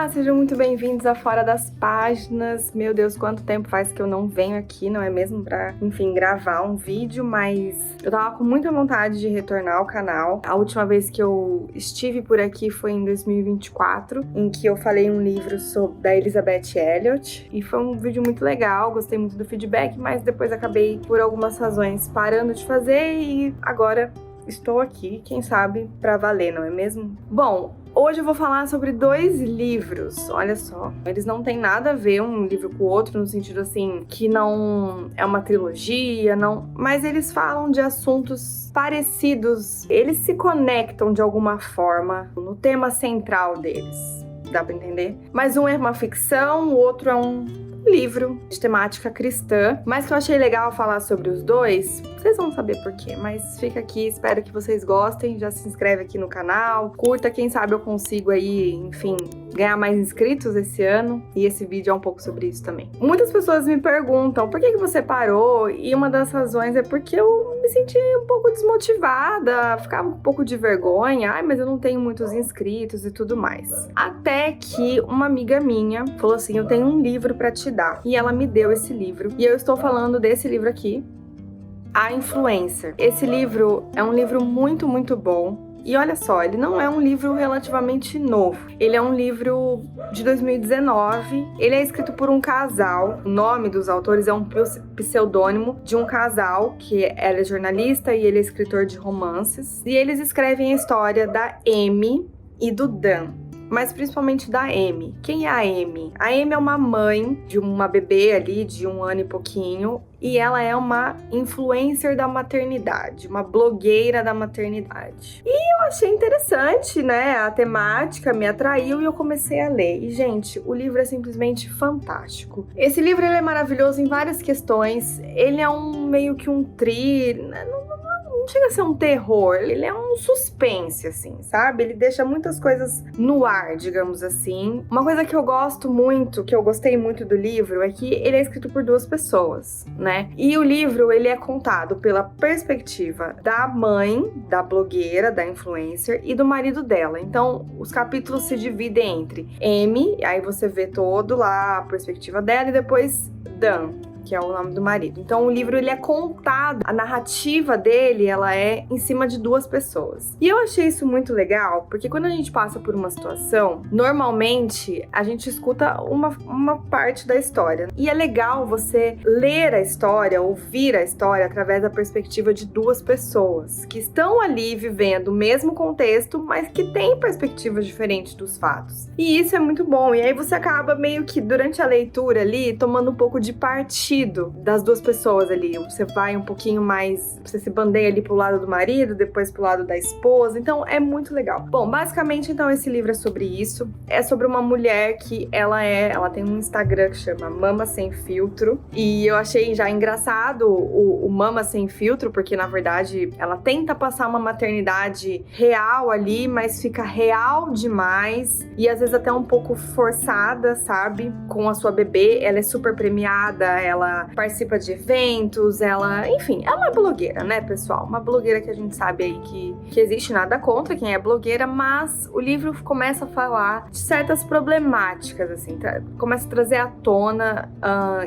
Olá, sejam muito bem-vindos a Fora das Páginas. Meu Deus, quanto tempo faz que eu não venho aqui, não é mesmo? Pra, enfim, gravar um vídeo, mas eu tava com muita vontade de retornar ao canal. A última vez que eu estive por aqui foi em 2024, em que eu falei um livro da Elizabeth Elliot, e foi um vídeo muito legal, gostei muito do feedback, mas depois acabei, por algumas razões, parando de fazer e agora estou aqui, quem sabe, pra valer, não é mesmo? Bom, hoje eu vou falar sobre 2 livros, olha só. Eles não têm nada a ver um livro com o outro, no sentido assim, que não é uma trilogia, não. Mas eles falam de assuntos parecidos. Eles se conectam de alguma forma no tema central deles. Dá pra entender? Mas um é uma ficção, o outro é um livro de temática cristã, mas que eu achei legal falar sobre os dois. Vocês vão saber por quê, mas fica aqui, espero que vocês gostem, já se inscreve aqui no canal, curta, quem sabe eu consigo aí, enfim, ganhar mais inscritos esse ano, e esse vídeo é um pouco sobre isso também. Muitas pessoas me perguntam, por que você parou? E uma das razões é porque eu me senti um pouco desmotivada, ficava um pouco de vergonha, mas eu não tenho muitos inscritos e tudo mais. Até que uma amiga minha falou assim, eu tenho um livro pra te dar, e ela me deu esse livro, e eu estou falando desse livro aqui, A Influencer. Esse livro é um livro muito, muito bom. E olha só, ele não é um livro relativamente novo. Ele é um livro de 2019. Ele é escrito por um casal. O nome dos autores é um pseudônimo de um casal, que ela é jornalista e ele é escritor de romances. E eles escrevem a história da Amy e do Dan, mas principalmente da Amy. Quem é a Amy? A Amy é uma mãe de uma bebê ali de 1 ano e pouquinho, e ela é uma influencer da maternidade, uma blogueira da maternidade. E eu achei interessante, né? A temática me atraiu e eu comecei a ler. E, gente, o livro é simplesmente fantástico. Esse livro ele é maravilhoso em várias questões. Ele é meio que um thriller, não chega a ser um terror, ele é um suspense, assim, sabe? Ele deixa muitas coisas no ar, digamos assim. Uma coisa que eu gosto muito, que eu gostei muito do livro, é que ele é escrito por 2 pessoas, né? E o livro, ele é contado pela perspectiva da mãe, da blogueira, da influencer, e do marido dela. Então, os capítulos se dividem entre Amy, aí você vê todo lá a perspectiva dela, e depois Dan, que é o nome do marido. Então o livro ele é contado, a narrativa dele ela é em cima de 2 pessoas. E eu achei isso muito legal, porque quando a gente passa por uma situação, normalmente a gente escuta uma parte da história. E é legal você ler a história, ouvir a história através da perspectiva de 2 pessoas que estão ali vivendo o mesmo contexto, mas que têm perspectivas diferentes dos fatos. E isso é muito bom. E aí você acaba meio que durante a leitura ali tomando um pouco de partido das 2 pessoas ali. Você vai um pouquinho mais, você se bandeia ali pro lado do marido, depois pro lado da esposa, então é muito legal. Bom, basicamente então esse livro é sobre isso, é sobre uma mulher que ela tem um Instagram que chama Mama Sem Filtro, e eu achei já engraçado o Mama Sem Filtro, porque na verdade ela tenta passar uma maternidade real ali, mas fica real demais, e às vezes até um pouco forçada, sabe? Com a sua bebê, ela é super premiada, ela participa de eventos, enfim, é uma blogueira, né, pessoal? Uma blogueira que a gente sabe aí que existe nada contra quem é blogueira, mas o livro começa a falar de certas problemáticas, assim, começa a trazer à tona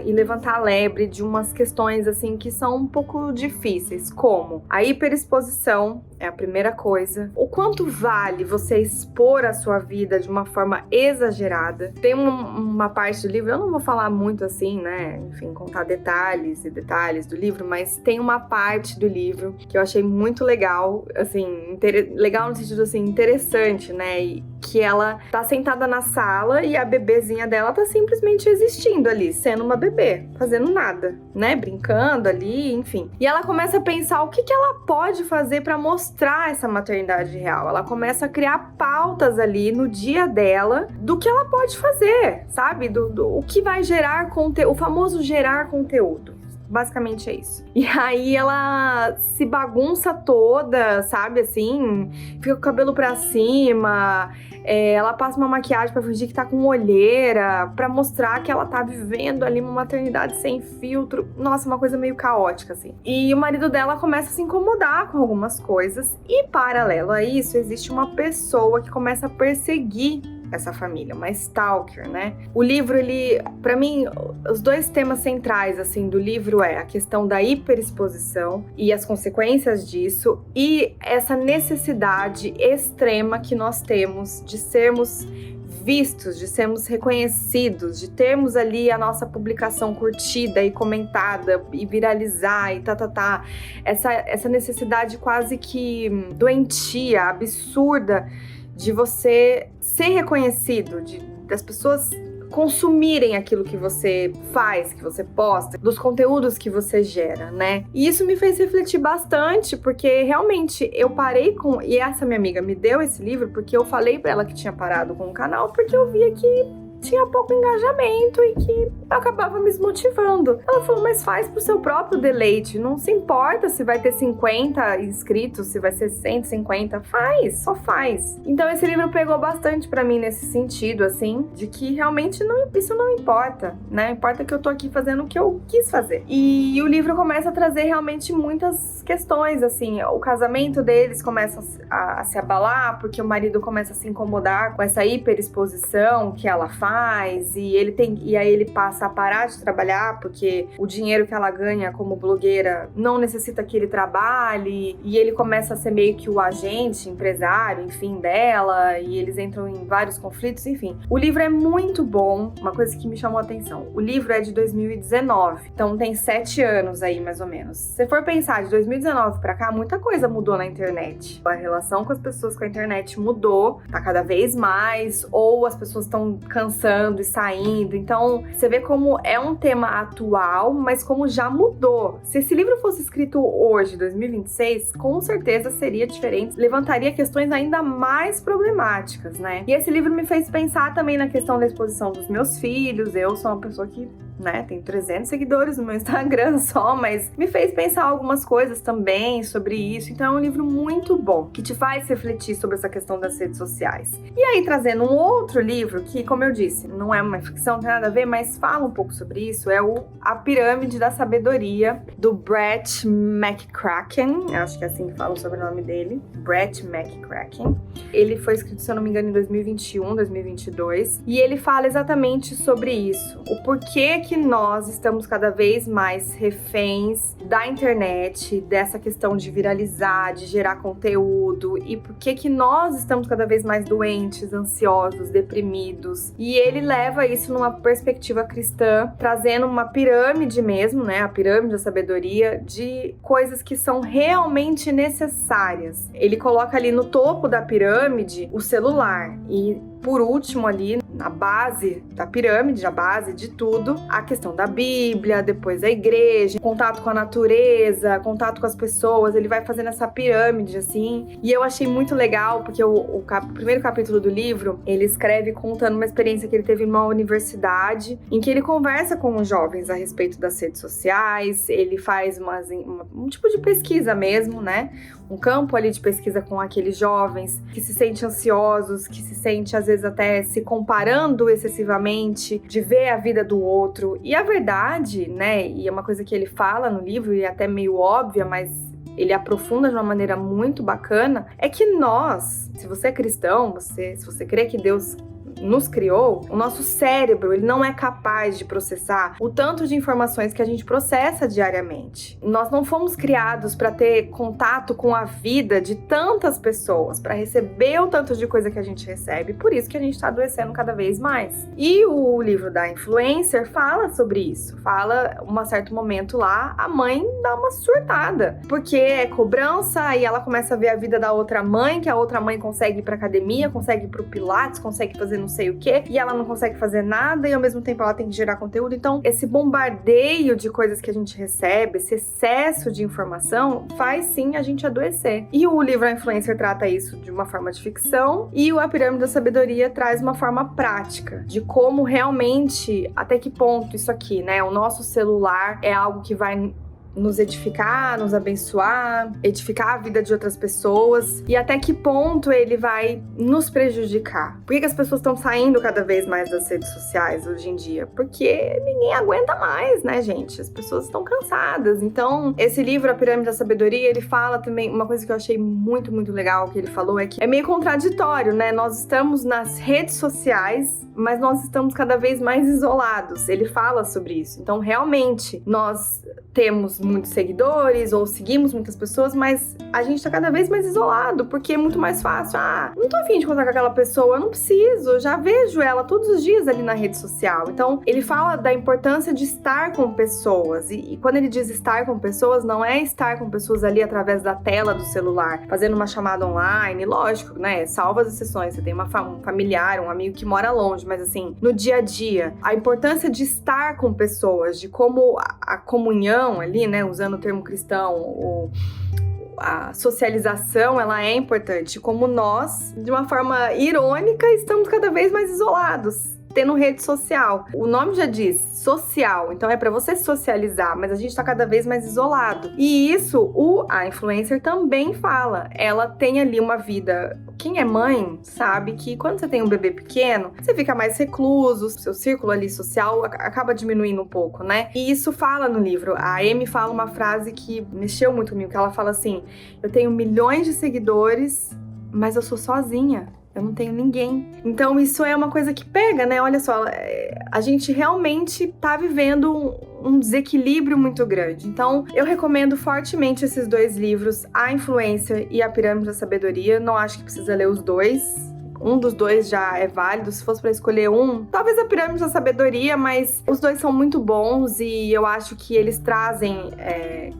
e levantar a lebre de umas questões, assim, que são um pouco difíceis, como a hiperexposição, é a primeira coisa. O quanto vale você expor a sua vida de uma forma exagerada? Tem uma parte do livro, eu não vou falar muito assim, né, enfim, contar detalhes e detalhes do livro, mas tem uma parte do livro que eu achei muito legal, assim, legal no sentido, assim, interessante, né, e que ela tá sentada na sala e a bebezinha dela tá simplesmente existindo ali, sendo uma bebê, fazendo nada, né, brincando ali, enfim. E ela começa a pensar o que ela pode fazer pra mostrar essa maternidade real. Ela começa a criar pautas ali no dia dela do que ela pode fazer, sabe? O que vai gerar conteúdo, o famoso gerar conteúdo. Basicamente é isso. E aí ela se bagunça toda, sabe, assim, fica com o cabelo pra cima, ela passa uma maquiagem pra fingir que tá com olheira, pra mostrar que ela tá vivendo ali uma maternidade sem filtro. Nossa, uma coisa meio caótica, assim. E o marido dela começa a se incomodar com algumas coisas, e paralelo a isso, existe uma pessoa que começa a perseguir essa família, uma stalker, né? O livro, ele, pra mim, os dois temas centrais, assim, do livro é a questão da hiperexposição e as consequências disso, e essa necessidade extrema que nós temos de sermos vistos, de sermos reconhecidos, de termos ali a nossa publicação curtida e comentada e viralizar e essa necessidade quase que doentia, absurda de você ser reconhecido, das pessoas consumirem aquilo que você faz, que você posta, dos conteúdos que você gera, né? E isso me fez refletir bastante, porque realmente eu parei com... E essa minha amiga me deu esse livro porque eu falei pra ela que tinha parado com o canal, porque eu via que tinha pouco engajamento e que eu acabava me desmotivando. Ela falou, mas faz pro seu próprio deleite, não se importa se vai ter 50 inscritos, se vai ser 150, só faz. Então esse livro pegou bastante pra mim nesse sentido, assim, de que realmente isso não importa, né? Importa que eu tô aqui fazendo o que eu quis fazer. E o livro começa a trazer realmente muitas questões, assim, o casamento deles começa a se abalar, porque o marido começa a se incomodar com essa hiperexposição que ela faz, e aí ele passa a parar de trabalhar porque o dinheiro que ela ganha como blogueira não necessita que ele trabalhe, e ele começa a ser meio que o agente, empresário, enfim, dela, e eles entram em vários conflitos, enfim. O livro é muito bom, uma coisa que me chamou a atenção. O livro é de 2019, então tem 7 anos aí, mais ou menos. Se for pensar de 2019 pra cá, muita coisa mudou na internet. A relação com as pessoas com a internet mudou, tá cada vez mais, ou as pessoas estão cansando e saindo. Então, você vê como é um tema atual, mas como já mudou. Se esse livro fosse escrito hoje, 2026, com certeza seria diferente, levantaria questões ainda mais problemáticas, né? E esse livro me fez pensar também na questão da exposição dos meus filhos. Eu sou uma pessoa que, né, tem 300 seguidores no meu Instagram só, mas me fez pensar algumas coisas também sobre isso. Então é um livro muito bom, que te faz refletir sobre essa questão das redes sociais. E aí, trazendo um outro livro que, como eu disse, não é uma ficção, não tem nada a ver, mas fala um pouco sobre isso, é A Pirâmide da Sabedoria, do Brett McCracken, acho que é assim que fala o sobrenome dele, Brett McCracken. Ele foi escrito, se eu não me engano, em 2021, 2022, e ele fala exatamente sobre isso, o porquê que nós estamos cada vez mais reféns da internet, dessa questão de viralizar, de gerar conteúdo, e por que nós estamos cada vez mais doentes, ansiosos, deprimidos. E ele leva isso numa perspectiva cristã, trazendo uma pirâmide mesmo, né, a pirâmide da sabedoria, de coisas que são realmente necessárias. Ele coloca ali no topo da pirâmide o celular, e por último ali, na base da pirâmide, a base de tudo, a questão da Bíblia, depois a igreja, contato com a natureza, contato com as pessoas. Ele vai fazendo essa pirâmide, assim, e eu achei muito legal, porque o primeiro capítulo do livro, ele escreve contando uma experiência que ele teve em uma universidade, em que ele conversa com os jovens a respeito das redes sociais, ele faz um tipo de pesquisa mesmo, né? Um campo ali de pesquisa com aqueles jovens que se sentem ansiosos, que se sente às vezes até se comparando excessivamente, de ver a vida do outro. E a verdade, né, e é uma coisa que ele fala no livro, e é até meio óbvia, mas ele aprofunda de uma maneira muito bacana, é que nós, se você é cristão, se você crê que Deus nos criou, o nosso cérebro, ele não é capaz de processar o tanto de informações que a gente processa diariamente. Nós não fomos criados para ter contato com a vida de tantas pessoas, para receber o tanto de coisa que a gente recebe, por isso que a gente está adoecendo cada vez mais. E o livro da influencer fala sobre isso, fala, um certo momento lá, a mãe dá uma surtada, porque é cobrança, e ela começa a ver a vida da outra mãe, que a outra mãe consegue ir pra academia, consegue ir pro pilates, consegue fazer não sei o que, e ela não consegue fazer nada, e ao mesmo tempo ela tem que gerar conteúdo. Então, esse bombardeio de coisas que a gente recebe, esse excesso de informação, faz sim a gente adoecer. E o livro A Influencer trata isso de uma forma de ficção, e o A Pirâmide da Sabedoria traz uma forma prática, de como realmente, até que ponto isso aqui, né, o nosso celular é algo que vai nos edificar, nos abençoar, edificar a vida de outras pessoas e até que ponto ele vai nos prejudicar. Por que as pessoas estão saindo cada vez mais das redes sociais hoje em dia? Porque ninguém aguenta mais, né, gente? As pessoas estão cansadas. Então, esse livro, A Pirâmide da Sabedoria, ele fala também, uma coisa que eu achei muito, muito legal que ele falou é que é meio contraditório, né? Nós estamos nas redes sociais, mas nós estamos cada vez mais isolados. Ele fala sobre isso. Então, realmente, nós temos muitos seguidores ou seguimos muitas pessoas, mas a gente tá cada vez mais isolado, porque é muito mais fácil. Não tô afim de contar com aquela pessoa, eu não preciso, eu já vejo ela todos os dias ali na rede social. Então, ele fala da importância de estar com pessoas. E quando ele diz estar com pessoas, não é estar com pessoas ali através da tela do celular, fazendo uma chamada online, lógico, né? Salva as exceções, você tem um familiar, um amigo que mora longe, mas assim, no dia a dia, a importância de estar com pessoas, de como a comunhão ali, né, usando o termo cristão, a socialização, ela é importante, como nós, de uma forma irônica, estamos cada vez mais isolados, tendo rede social. O nome já diz, social, então é pra você socializar, mas a gente tá cada vez mais isolado. E isso, a influencer também fala. Ela tem ali uma vida... Quem é mãe sabe que quando você tem um bebê pequeno, você fica mais recluso, seu círculo ali social acaba diminuindo um pouco, né? E isso fala no livro. A Amy fala uma frase que mexeu muito comigo, que ela fala assim: eu tenho milhões de seguidores, mas eu sou sozinha. Eu não tenho ninguém. Então isso é uma coisa que pega, né? Olha só, a gente realmente tá vivendo um desequilíbrio muito grande. Então eu recomendo fortemente esses dois livros, A Influência e A Pirâmide da Sabedoria. Não acho que precisa ler os dois. Um dos dois já é válido, se fosse pra escolher um, talvez A Pirâmide da Sabedoria, mas os dois são muito bons e eu acho que eles trazem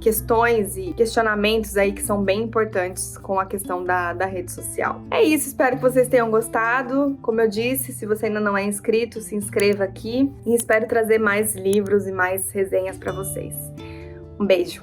questões e questionamentos aí que são bem importantes com a questão da rede social. É isso, espero que vocês tenham gostado. Como eu disse, se você ainda não é inscrito, se inscreva aqui e espero trazer mais livros e mais resenhas pra vocês. Um beijo!